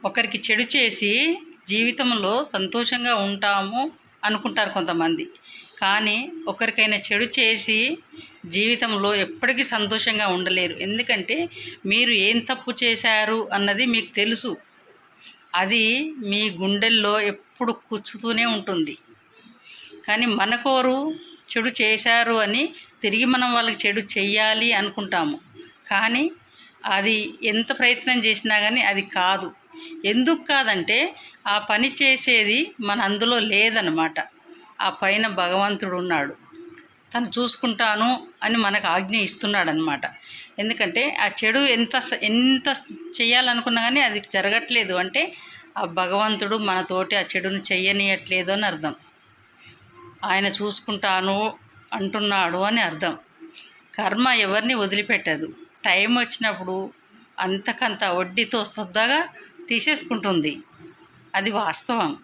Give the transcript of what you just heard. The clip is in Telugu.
ఒకరికి చెడు చేసి జీవితంలో సంతోషంగా ఉంటాము అనుకుంటారు కొంతమంది. కానీ ఒకరికైనా చెడు చేసి జీవితంలో ఎప్పటికీ సంతోషంగా ఉండలేరు. ఎందుకంటే మీరు ఏం తప్పు చేశారు అన్నది మీకు తెలుసు. అది మీ గుండెల్లో ఎప్పుడు కూర్చుతూనే ఉంటుంది. కానీ మనకోరు చెడు చేశారు అని తిరిగి మనం వాళ్ళకి చెడు చెయ్యాలి అనుకుంటాము. కానీ అది ఎంత ప్రయత్నం చేసినా కానీ అది కాదు. ఎందుకు కాదంటే ఆ పని చేసేది మన అందులో లేదన్నమాట. ఆ పైన భగవంతుడు ఉన్నాడు, తను చూసుకుంటాను అని మనకు ఆజ్ఞ ఇస్తున్నాడు అనమాట. ఎందుకంటే ఆ చెడు ఎంత ఎంత చేయాలనుకున్నా కానీ అది జరగట్లేదు అంటే ఆ భగవంతుడు మనతోటి ఆ చెడును చెయ్యనీయట్లేదు అని అర్థం. ఆయన చూసుకుంటాను అంటున్నాడు అని అర్థం. కర్మ ఎవరిని వదిలిపెట్టదు. టైం వచ్చినప్పుడు అంతకంత వడ్డీతో శ్రద్ధగా తీసేసుకుంటుంది. అది వాస్తవం.